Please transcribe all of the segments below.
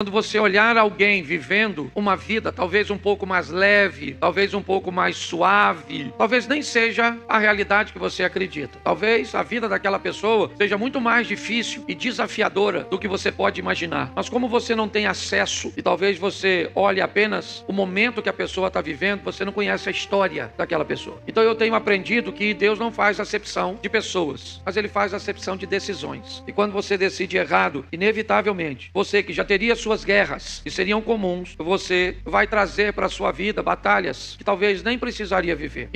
Quando você olhar alguém vivendo uma vida talvez um pouco mais leve, talvez um pouco mais suave, talvez nem seja a realidade que você acredita. Talvez a vida daquela pessoa seja muito mais difícil e desafiadora do que você pode imaginar. Mas como você não tem acesso e talvez você olhe apenas o momento que a pessoa está vivendo, você não conhece a história daquela pessoa. Então eu tenho aprendido que Deus não faz acepção de pessoas, mas Ele faz acepção de decisões. E quando você decide errado, inevitavelmente, você que já teria suas guerras que seriam comuns, você vai trazer para a sua vida batalhas que talvez nem precisaria viver.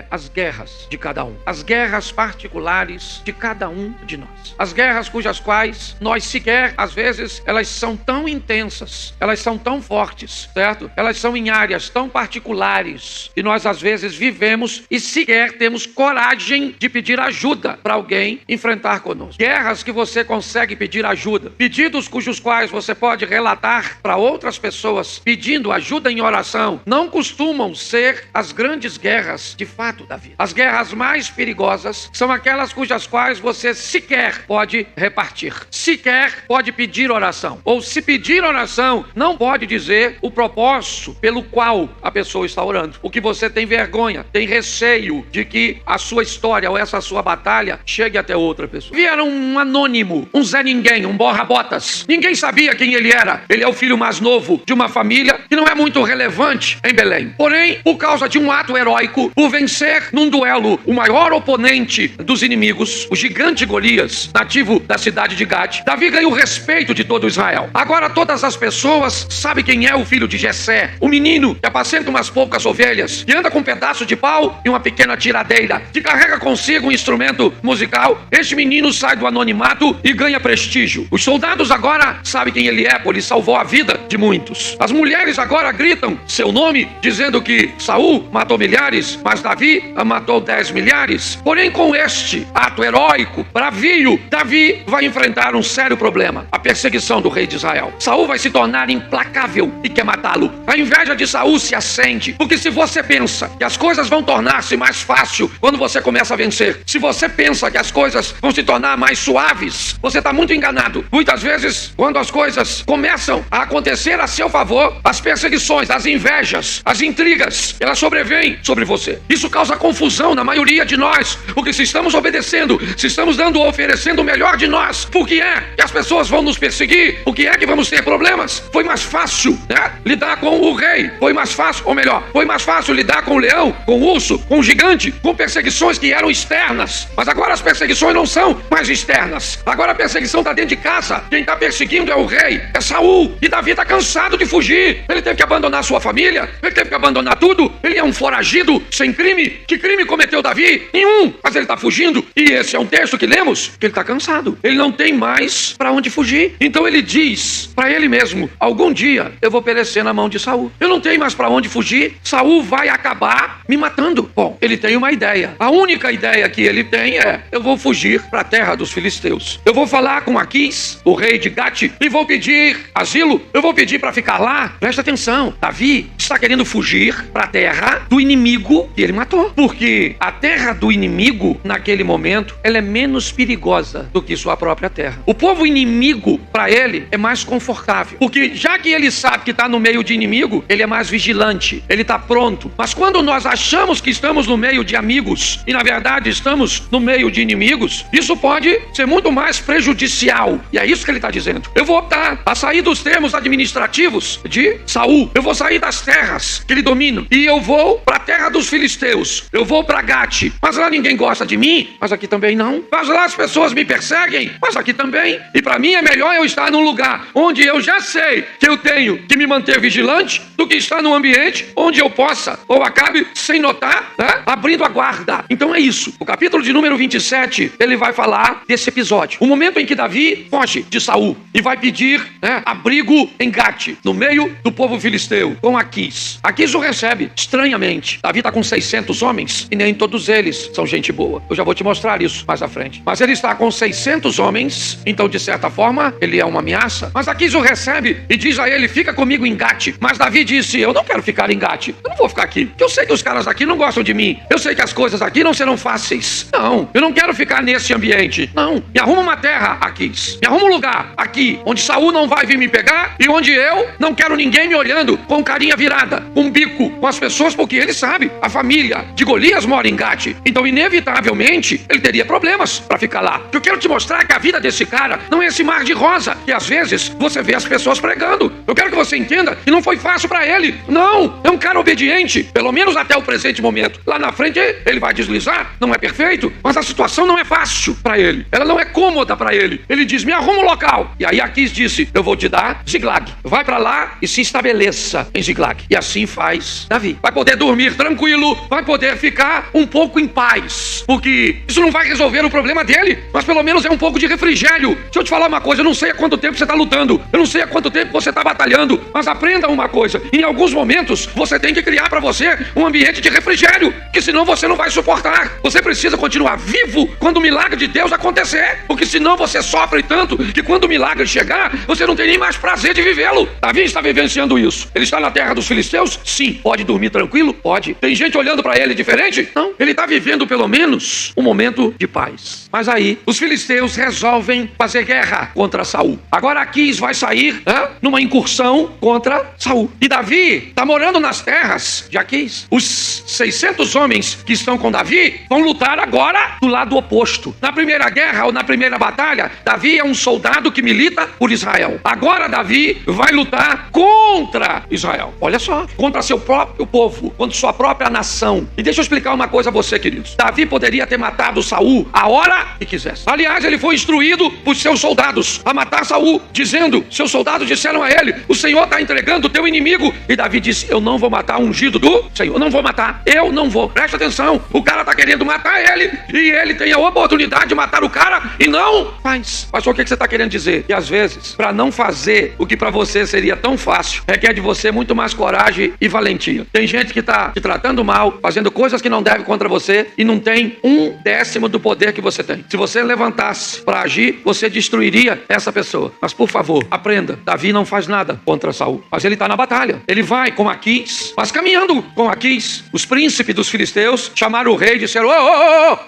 As guerras de cada um, as guerras particulares de cada um de nós, as guerras cujas quais nós sequer, às vezes, elas são tão intensas, elas são tão fortes, certo? Elas são em áreas tão particulares e nós às vezes vivemos e sequer temos coragem de pedir ajuda para alguém enfrentar conosco. Guerras que você consegue pedir ajuda, pedidos cujos quais você pode relatar para outras pessoas pedindo ajuda em oração, não costumam ser as grandes guerras de fato da vida. As guerras mais perigosas são aquelas cujas quais você sequer pode repartir, sequer pode pedir oração, ou se pedir oração, não pode dizer o propósito pelo qual a pessoa está orando, o que você tem vergonha, tem receio de que a sua história ou essa sua batalha chegue até outra pessoa. Vieram um anônimo, um Zé Ninguém, um borra-botas, ninguém sabia quem ele era. Ele é o filho mais novo de uma família que não é muito relevante em Belém. Porém, por causa de um ato heróico, por vencer num duelo o maior oponente dos inimigos, o gigante Golias, nativo da cidade de Gade, Davi ganha o respeito de todo Israel. Agora todas as pessoas sabem quem é o filho de Jessé, o menino que apacenta umas poucas ovelhas, que anda com um pedaço de pau e uma pequena tiradeira, que carrega consigo um instrumento musical. Este menino sai do anonimato e ganha prestígio. Os soldados agora sabem quem ele é, pois ele salvou a vida de muitos. As mulheres agora gritam seu nome, dizendo que Saul matou milhares, mas Davi matou 10 milhares. Porém, com este ato heróico, bravio, Davi vai enfrentar um sério problema: a perseguição do rei de Israel. Saul vai se tornar implacável e quer matá-lo. A inveja de Saul se acende, porque se você pensa que as coisas vão tornar-se mais fácil quando você começa a vencer, se você pensa que as coisas vão se tornar mais suaves, você está muito enganado. Muitas vezes, quando as coisas começam a acontecer a seu favor, as perseguições, as invejas, as intrigas, elas sobrevêm sobre você. Isso causa confusão na maioria de nós, porque se estamos obedecendo, se estamos oferecendo o melhor de nós, por que é que as pessoas vão nos perseguir? Por que é que vamos ter problemas? Foi mais fácil, lidar com o rei, foi mais fácil, ou melhor, foi mais fácil lidar com o leão, com o urso, com o gigante, com perseguições que eram externas, mas agora as perseguições não são mais externas, agora a perseguição está dentro de casa. Quem está perseguindo é o rei, é Saul, e Davi está cansado de fugir. Ele teve que abandonar sua família, ele teve que abandonar tudo. Ele é um foragido sem crime. Que crime cometeu Davi? Nenhum, mas ele está fugindo, e esse é um texto que lemos, que ele está cansado, ele não tem mais para onde fugir. Então ele diz para ele mesmo: algum dia eu vou perecer na mão de Saul, eu não tenho mais para onde fugir, Saul vai acabar me matando. Bom, ele tem uma ideia, a única ideia que ele tem é: eu vou fugir para a terra dos filisteus, eu vou falar com Aquis, o rei de Gate, e vou pedir asilo, eu vou pedir para ficar lá. Presta atenção, Davi está querendo fugir para a terra do inimigo que ele matou, porque a terra do inimigo, naquele momento, ela é menos perigosa do que sua própria terra. O povo inimigo, para ele, é mais confortável, porque já que ele sabe que está no meio de inimigo, ele é mais vigilante, ele está pronto. Mas quando nós achamos que estamos no meio de amigos, e na verdade estamos no meio de inimigos, isso pode ser muito mais prejudicial, e é isso que ele está dizendo. Eu vou optar a sair dos termos administrativos de Saul, eu vou sair das terras que ele domina, e eu vou para a terra dos filisteus, eu vou para Gate, mas lá ninguém gosta de mim, mas aqui também não, mas lá as pessoas me perseguem, mas aqui também, e para mim é melhor eu estar num lugar onde eu já sei que eu tenho que me manter vigilante, do que estar num ambiente onde eu possa, ou acabe sem notar, abrindo a guarda. Então é isso, o capítulo de número 27, ele vai falar desse episódio, o momento em que Davi foge de Saul, e vai pedir abrigo em Gate, no meio do povo povo filisteu com Aquis. Aquis o recebe estranhamente. Davi está com 600 homens e nem todos eles são gente boa. Eu já vou te mostrar isso mais à frente. Mas ele está com 600 homens, então de certa forma ele é uma ameaça. Mas Aquis o recebe e diz a ele: fica comigo em Gate. Mas Davi disse: eu não quero ficar em Gate. Eu não vou ficar aqui. Porque eu sei que os caras aqui não gostam de mim. Eu sei que as coisas aqui não serão fáceis. Não, eu não quero ficar nesse ambiente. Não, me arruma uma terra, Aquis. Me arruma um lugar aqui, onde Saul não vai vir me pegar e onde eu não quero ninguém me olhando com carinha virada, com um bico, com as pessoas, porque ele sabe, a família de Golias mora em Gate. Então, inevitavelmente, ele teria problemas para ficar lá. Eu quero te mostrar que a vida desse cara não é esse mar de rosa que às vezes você vê as pessoas pregando. Eu quero que você entenda que não foi fácil para ele. Não, é um cara obediente, pelo menos até o presente momento. Lá na frente ele vai deslizar, não é perfeito, mas a situação não é fácil para ele. Ela não é cômoda para ele. Ele diz: me arruma um local. E aí Aquis disse: eu vou te dar Ziglag. Vai para lá e se estabeleça em Ziglag. E assim faz Davi. Vai poder dormir tranquilo, vai poder ficar um pouco em paz, porque isso não vai resolver o problema dele, mas pelo menos é um pouco de refrigério. Deixa eu te falar uma coisa: eu não sei há quanto tempo você está lutando, eu não sei há quanto tempo você está batalhando, mas aprenda uma coisa: em alguns momentos você tem que criar para você um ambiente de refrigério, que senão você não vai suportar. Você precisa continuar vivo quando o milagre de Deus acontecer, porque senão você sofre tanto que quando o milagre chegar, você não tem nem mais prazer de vivê-lo. Davi está vivenciando isso. Ele está na terra dos filisteus? Sim. Pode dormir tranquilo? Pode. Tem gente olhando para ele diferente? Não. Ele está vivendo pelo menos um momento de paz. Mas aí, os filisteus resolvem fazer guerra contra Saul. Agora Aquis vai sair numa incursão contra Saul. E Davi está morando nas terras de Aquis. Os 600 homens que estão com Davi vão lutar agora do lado oposto. Na primeira guerra ou na primeira batalha, Davi é um soldado que milita por Israel. Agora Davi vai lutar contra Israel. Olha só, contra seu próprio povo, contra sua própria nação. E deixa eu explicar uma coisa a você, queridos. Davi poderia ter matado Saul a hora que quisesse. Aliás, ele foi instruído por seus soldados a matar Saul, dizendo: seus soldados disseram a ele: o Senhor está entregando o teu inimigo. E Davi disse: eu não vou matar o ungido do Senhor. Eu não vou matar. Eu não vou. Presta atenção. O cara está querendo matar ele e ele tem a oportunidade de matar o cara e não faz. Mas o que você está querendo dizer? E às vezes, para não fazer o que para você seria tão fácil, requer de você muito mais coragem e valentia. Tem gente que está te tratando mal, fazendo coisas que não deve contra você e não tem 1/10 do poder que você tem. Se você levantasse para agir, você destruiria essa pessoa. Mas por favor, aprenda. Davi não faz nada contra Saul, mas ele está na batalha. Ele vai com Aquis, mas caminhando com Aquis, os príncipes dos filisteus chamaram o rei e disseram: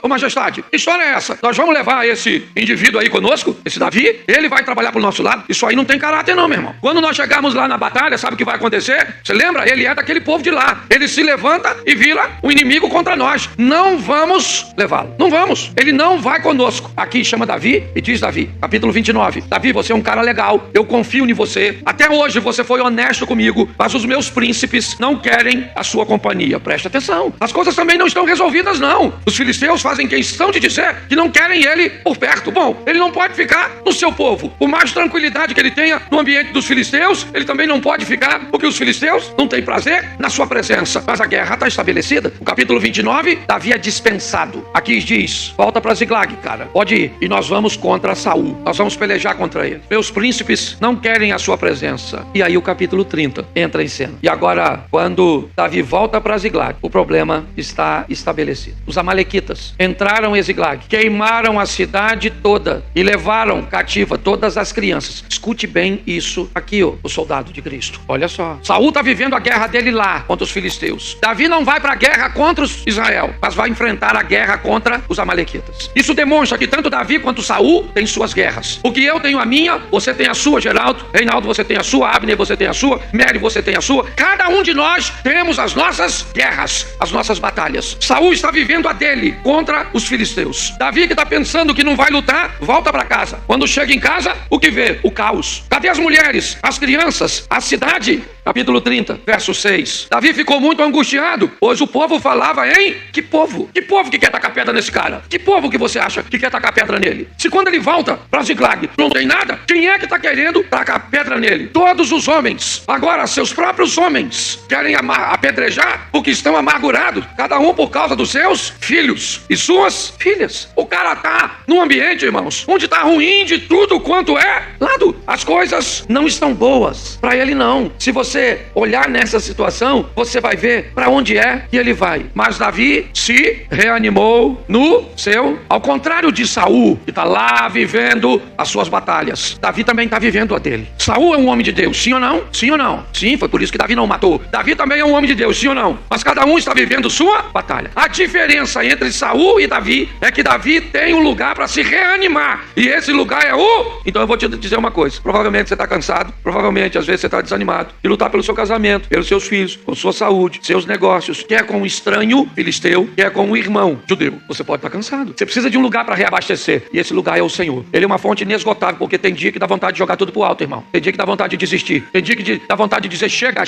ô majestade, que história é essa? Nós vamos levar esse indivíduo aí conosco, esse Davi? Ele vai trabalhar pro nosso lado? Isso aí não tem caráter não, meu irmão. Quando nós chegarmos lá na batalha, sabe o que vai acontecer? Você lembra? Ele é daquele povo de lá. Ele se levanta e vira um inimigo contra nós. Não vamos levá-lo. Não vamos. Ele não vai conosco. Aqui chama Davi e diz Davi, capítulo 29. Davi, você é um cara legal. Eu confio em você. Até hoje você foi honesto comigo, mas os meus príncipes não querem a sua companhia. Presta atenção. As coisas também não estão resolvidas, não. Os filisteus fazem questão de dizer que não querem ele por perto. Bom, ele não pode ficar no seu povo. Por mais tranquilidade que ele tenha no ambiente dos filisteus, ele também não pode ficar, porque os filisteus não têm prazer na sua presença. Mas a guerra está estabelecida. O capítulo 29, Davi é dispensado. Aqui diz: volta para Ziglag, cara. Pode ir. E nós vamos contra Saul. Nós vamos pelejar contra ele. Meus príncipes não querem a sua presença. E aí o capítulo 30 entra em cena. E agora, quando Davi volta para Ziglag, o problema está estabelecido. Os amalequitas entraram em Ziglag, queimaram a cidade toda e levaram cativa todas as crianças. Escute bem isso aqui, o soldado de Cristo. Olha só. Saul está vivendo a guerra dele lá contra os filisteus. Davi não vai para a guerra contra Israel, mas vai enfrentar a guerra contra os amalequitas. Isso demonstra que tanto Davi quanto Saul têm suas guerras. Porque eu tenho a minha, você tem a sua, Geraldo. Reinaldo, você tem a sua. Abner, você tem a sua. Mary, você tem a sua. Cada um de nós temos as nossas guerras, as nossas batalhas. Saul está vivendo a dele contra os filisteus. Davi, que está pensando que não vai lutar, volta para casa. Quando chega em casa, o que vê? O caos. Cadê as mulheres, as crianças, a cidade? Capítulo 30, verso 6. Davi ficou muito angustiado, pois o povo falava em... Que povo? Que povo que quer tacar pedra nesse cara? Que povo que você acha que quer tacar pedra nele? Se quando ele volta para Ziglag não tem nada, quem é que está querendo tacar pedra nele? Todos os homens. Agora, seus próprios homens querem apedrejar porque estão amargurados, cada um por causa dos seus filhos e suas filhas. O cara está num ambiente, irmãos, onde está ruim de tudo quanto é lado. As coisas não estão boas para ele, não. não. Se você olhar nessa situação, você vai ver para onde é que ele vai. Mas Davi se reanimou no seu, ao contrário de Saul, que está lá vivendo as suas batalhas. Davi também está vivendo a dele. Saul é um homem de Deus, sim ou não? Sim ou não? Sim, foi por isso que Davi não matou. Davi também é um homem de Deus, sim ou não? Mas cada um está vivendo sua batalha. A diferença entre Saul e Davi é que Davi tem um lugar para se reanimar. E esse lugar é o... Então eu vou te dizer uma coisa. Provavelmente você está cansado. Provavelmente, às vezes, você está desanimado. De lutar pelo seu casamento, pelos seus filhos, com sua saúde, seus negócios. Quer com um estranho filisteu, quer com um irmão judeu. Você pode estar cansado. Você precisa de um lugar para reabastecer. E esse lugar é o Senhor. Ele é uma fonte inesgotável, porque tem dia que dá vontade de jogar tudo pro alto, irmão. Tem dia que dá vontade de desistir. Tem dia que dá vontade de dizer, chega,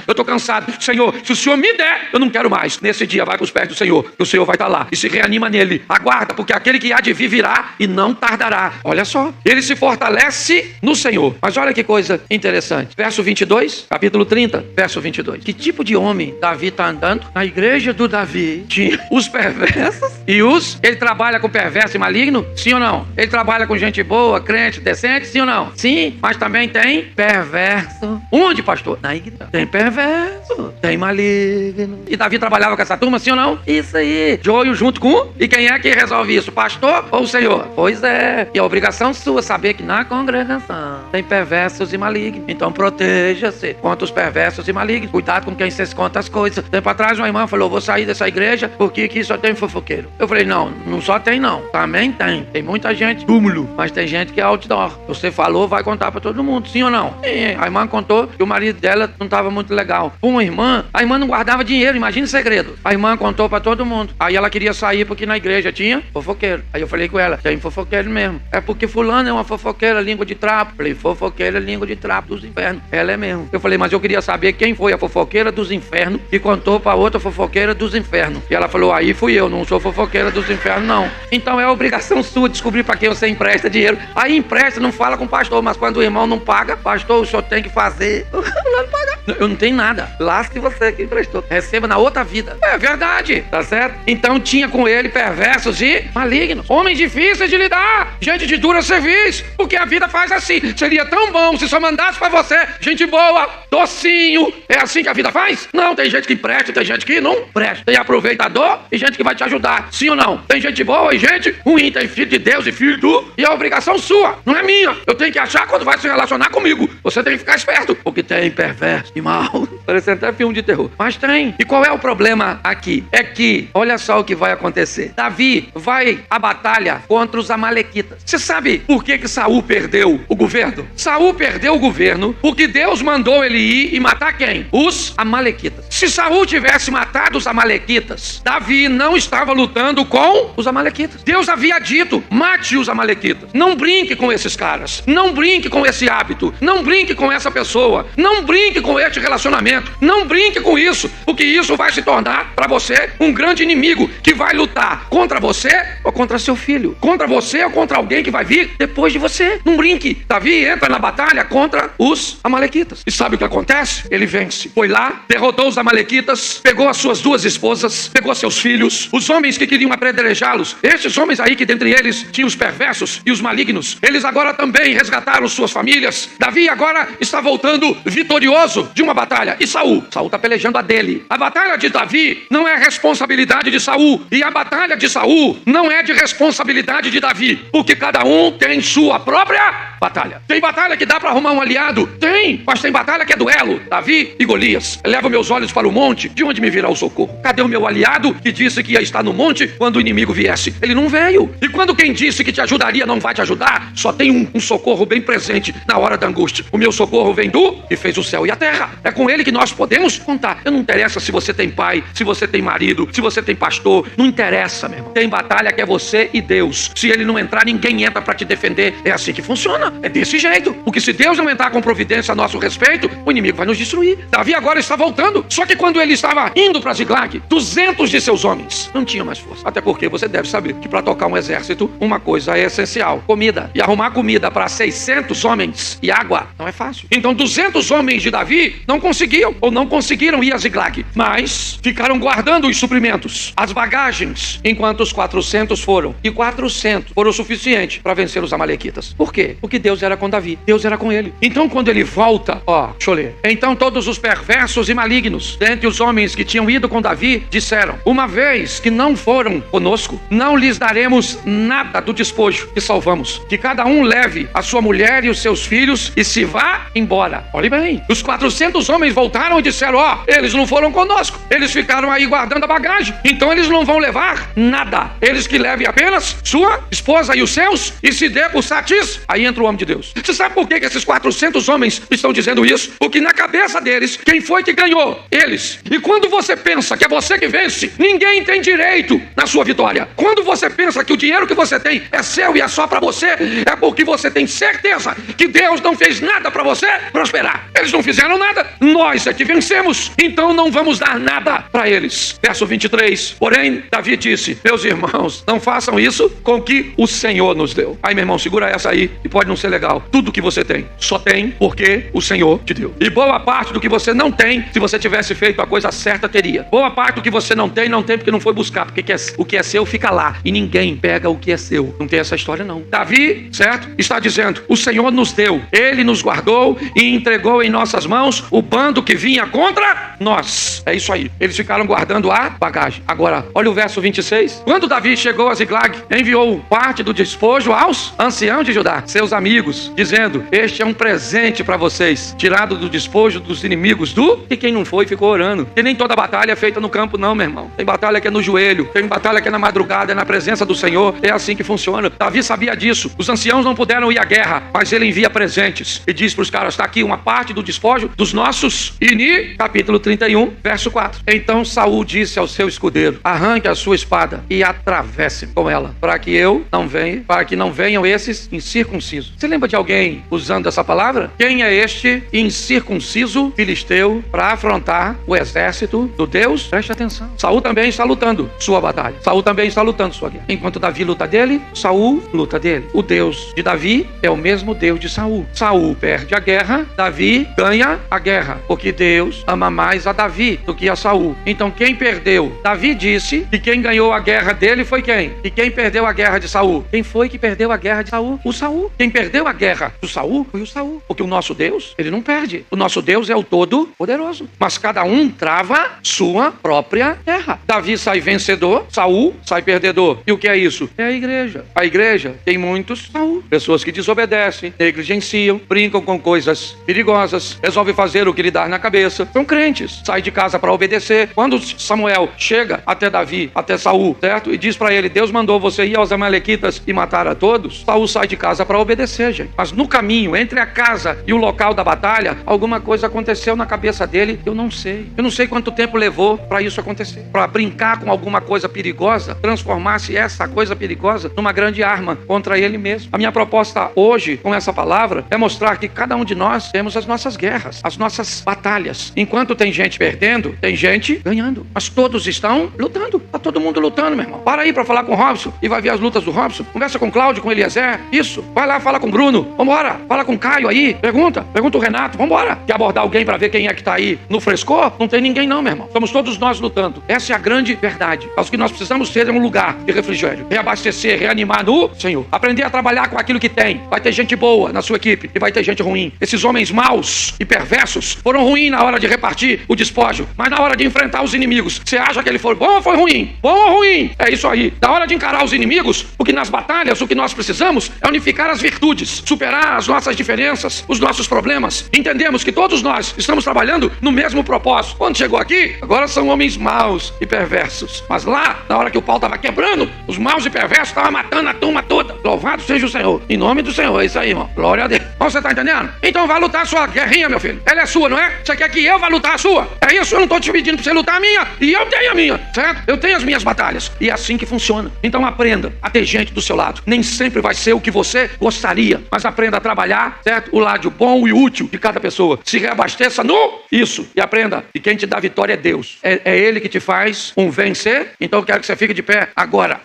eu estou cansado. Senhor, se o Senhor me der, eu não quero mais. Nesse dia, vai para os pés do Senhor, que o Senhor vai estar lá. E se reanima nele. Aguarda, porque aquele que há de vir virá e não tardará. Olha só. Ele se fortalece no Senhor. Mas olha que coisa interessante. Verso 22, capítulo 30, verso 22. Que tipo de homem Davi está andando? Na igreja do Davi tinha os perversos e os... Ele trabalha com perverso e maligno? Sim ou não? Ele trabalha com gente boa, crente, decente? Sim ou não? Sim, mas também tem perverso. Onde, pastor? Na igreja. Tem perverso, tem maligno. E Davi trabalhava com essa turma? Sim ou não? Isso aí. Joio junto com... E quem é que resolve isso? Pastor ou o Senhor? Pois é. E a obrigação sua saber que na congregação tem perversos e malignos. Então proteja-se contra os perversos e malignos. Cuidado com quem você conta as coisas. Tempo atrás uma irmã falou, vou sair dessa igreja porque aqui só tem fofoqueiro. Eu falei, não só tem não. Também tem. Tem muita gente túmulo, mas tem gente que é outdoor. Você falou, vai contar pra todo mundo, sim ou não? Sim. A irmã contou que o marido dela não estava muito legal. Uma irmã, a irmã não guardava dinheiro, imagina o segredo. A irmã contou pra todo mundo. Aí ela queria sair porque na igreja tinha fofoqueiro. Aí eu falei com ela, tem fofoqueiro mesmo. É porque fulano é uma fofoqueira, língua de trapo. Falei, fofoqueira, língua de trapo dos infernos. Ela é mesmo. Eu falei, mas eu queria saber quem foi a fofoqueira dos infernos que contou pra outra fofoqueira dos infernos. E ela falou, aí fui eu, não sou fofoqueira dos infernos não. Então é obrigação sua descobrir pra quem você empresta dinheiro. Aí empresta, não fala com o pastor, mas quando o irmão não paga, pastor, o senhor tem que fazer. Não paga. Eu não tenho nada. Lasque você que emprestou. Receba na outra vida. É verdade, tá certo? Então tinha com ele perversos e malignos. Homens difíceis de lidar. Gente de dura serviço. Porque a vida faz assim. Seria tão bom se só mandasse pra você gente boa, docinho. É assim que a vida faz? Não, tem gente que presta, tem gente que não presta. Tem aproveitador e gente que vai te ajudar. Sim ou não? Tem gente boa e gente ruim. Tem filho de Deus e filho do... E a obrigação sua, não é minha. Eu tenho que achar quando vai se relacionar comigo. Você tem que ficar esperto. Porque tem perverso e mal. Parece até filme de terror. Mas tem. E qual é o problema aqui? É que, olha só o que vai acontecer. Davi vai à batalha contra os amalequitas. Você sabe por que Saul perdeu o governo? Saul perdeu o governo porque Deus mandou ele ir e matar quem? Os amalequitas. Se Saul tivesse matado os amalequitas, Davi não estava lutando com os amalequitas. Deus havia dito, mate os amalequitas. Não brinque com esses caras. Não brinque com esse hábito. Não brinque com essa pessoa. Não brinque com este relacionamento. Não brinque com isso, porque isso vai se tornar para você um grande inimigo que vai lutar contra você ou contra seu filho. Contra você ou contra alguém que vai vir depois de você. Não brinque. Davi entra na batalha contra os amalequitas. E sabe o que acontece? Ele vence. Foi lá, derrotou os amalequitas, pegou as suas duas esposas, pegou seus filhos, os homens que queriam apedrejá-los. Estes homens aí que dentre eles tinham os perversos e os malignos, eles agora também resgataram suas famílias. Davi agora está voltando vitorioso de uma batalha. E Saul está pelejando a dele. A batalha de Davi não é responsabilidade de Saul. E a batalha de Saul não é de responsabilidade de Davi. Porque cada um tem sua própria batalha. Tem batalha que dá para arrumar um aliado? Tem. Mas tem batalha que é duelo. Davi e Golias. Eleva meus olhos para o monte. De onde me virá o socorro? Cadê o meu aliado que disse que ia estar no monte quando o inimigo viesse? Ele não veio. E quando quem disse que te ajudaria não vai te ajudar, só tem um socorro bem presente na hora da angústia. O meu socorro vem do que fez o céu e a terra. É com ele que nós podemos contar. Eu não interessa se você tem pai, se você tem marido, se você tem pastor. Não interessa, meu irmão. Tem batalha que é você e Deus. Se ele não entrar, ninguém entra para te defender. É assim que funciona. É desse jeito. Porque se Deus não entrar com providência a nosso respeito, o inimigo vai nos destruir. Davi agora está voltando. Só que quando ele estava indo para Ziglag, 200 de seus homens não tinham mais força. Até porque você deve saber que para tocar um exército, uma coisa é essencial: comida. E arrumar comida para 600 homens e água não é fácil. Então 200 homens de Davi não conseguiam ou não conseguiram ir a Ziglag, mas ficaram guardando os suprimentos, as bagagens, enquanto os 400 foram. E 400 foram o suficiente para vencer os amalequitas. Por quê? Porque porque Deus era com Davi, Deus era com ele. Então quando ele volta, deixa eu ler. Então todos os perversos e malignos dentre os homens que tinham ido com Davi disseram: uma vez que não foram conosco, não lhes daremos nada do despojo que salvamos. Que cada um leve a sua mulher e os seus filhos e se vá embora. Olhe bem, os 400 homens voltaram e disseram: eles não foram conosco, eles ficaram aí guardando a bagagem, então eles não vão levar nada. Eles que levem apenas sua esposa e os seus e se dê por satis. Aí entra o homem de Deus. Você sabe por que esses 400 homens estão dizendo isso? Porque na cabeça deles, quem foi que ganhou? Eles. E quando você pensa que é você que vence, ninguém tem direito na sua vitória. Quando você pensa que o dinheiro que você tem é seu e é só para você, é porque você tem certeza que Deus não fez nada para você prosperar. Eles não fizeram nada, nós é que vencemos, então não vamos dar nada para eles. Verso 23, porém Davi disse: meus irmãos, não façam isso com o que o Senhor nos deu. Aí, meu irmão, segura essa aí, e pode não ser legal. Tudo que você tem, só tem porque o Senhor te deu. E boa parte do que você não tem, se você tivesse feito a coisa certa, teria. Boa parte do que você não tem porque não foi buscar, porque o que é seu fica lá, e ninguém pega o que é seu. Não tem essa história não. Davi, certo? Está dizendo: o Senhor nos deu, Ele nos guardou e entregou em nossas mãos o bando que vinha contra nós. É isso aí. Eles ficaram guardando a bagagem. Agora, olha o verso 26. Quando Davi chegou a Ziklag, enviou parte do despojo aos anciãos de Judá, seus amigos, dizendo: este é um presente para vocês, tirado do despojo dos inimigos E quem não foi, ficou orando. E nem toda batalha é feita no campo não, meu irmão. Tem batalha que é no joelho, tem batalha que é na madrugada, é na presença do Senhor. É assim que funciona. Davi sabia disso. Os anciãos não puderam ir à guerra, mas ele envia presentes e diz para os caras: está aqui uma parte do despojo dos nossos. E capítulo 31, verso 4. Então Saul disse ao seu escudeiro: arranque a sua espada e atravesse com ela, para que não venham esses incircuncisos. Você lembra de alguém usando essa palavra? Quem é este incircunciso filisteu para afrontar o exército do Deus? Preste atenção. Saul também está lutando sua batalha. Saul também está lutando sua guerra. Enquanto Davi luta dele, Saul luta dele. O Deus de Davi é o mesmo Deus de Saul. Saul perde a guerra, Davi ganha a guerra, porque Deus ama mais a Davi do que a Saul. Então quem perdeu? Davi disse que quem ganhou a guerra dele foi quem? E quem perdeu a guerra de Saul? Quem foi que perdeu a guerra de Saul? O Saul. Quem perdeu a guerra do Saul foi o Saul. Porque o nosso Deus, ele não perde. O nosso Deus é o Todo-Poderoso. Mas cada um trava sua própria guerra. Davi sai vencedor, Saul sai perdedor. E o que é isso? É a igreja. A igreja tem muitos Saul. Pessoas que desobedecem, negligenciam, brincam com coisas perigosas, resolvem fazer o que lhe dá na cabeça. São crentes. Sai de casa para obedecer. Quando Samuel chega até Davi, até Saul, certo? E diz para ele: Deus mandou você ir aos amalequitas e matar a todos. Saul sai de casa para obedecer, gente. Mas no caminho, entre a casa e o local da batalha, alguma coisa aconteceu na cabeça dele. Eu não sei. Eu não sei quanto tempo levou para isso acontecer. Para brincar com alguma coisa perigosa, transformar-se essa coisa perigosa numa grande arma contra ele mesmo. A minha proposta hoje, com essa palavra, é mostrar que cada um de nós temos as nossas guerras, as nossas batalhas. Enquanto tem gente perdendo, tem gente ganhando. Mas todos estão lutando. Está todo mundo lutando, meu irmão. Para aí para falar com o Robson e vai ver as lutas do Robson. Conversa com o Cláudio, com o Eliezer. Isso. Vai lá, fala com o Bruno. Vambora. Fala com o Caio aí. Pergunta o Renato. Vambora. Quer abordar alguém para ver quem é que está aí no frescor? Não tem ninguém não, meu irmão. Somos todos nós lutando. Essa é a grande verdade. Mas o que nós precisamos ter é um lugar de refrigério. Reabastecer, reanimar no Senhor. Aprender a trabalhar com aquilo que tem. Vai ter gente boa na sua equipe e vai ter gente ruim. Esses homens maus e perversos foram ruins na hora de repartir o despojo, mas na hora de enfrentar os inimigos, você acha que ele foi bom ou foi ruim? Bom ou ruim? É isso aí. Na hora de encarar os inimigos, porque nas batalhas o que nós precisamos é unificar as virtudes, superar as nossas diferenças, os nossos problemas. Entendemos que todos nós estamos trabalhando no mesmo propósito. Quando chegou aqui, agora são homens maus e perversos. Mas lá, na hora que o pau estava quebrando, os maus e perversos estavam matando a turma toda. Louvado seja o Senhor. Em nome do Senhor. É isso aí, irmão. Glória a Deus. Você tá entendendo? Então vai lutar a sua guerrinha, meu filho. Ela é sua, não é? Você quer que eu vá lutar a sua? É isso? Eu não tô te pedindo pra você lutar a minha. E eu tenho a minha, certo? Eu tenho as minhas batalhas. E é assim que funciona. Então aprenda a ter gente do seu lado. Nem sempre vai ser o que você gostaria, mas aprenda a trabalhar, certo? O lado bom e útil de cada pessoa. Se reabasteça no isso. E aprenda. E quem te dá vitória é Deus. É Ele que te faz um vencer. Então eu quero que você fique de pé agora.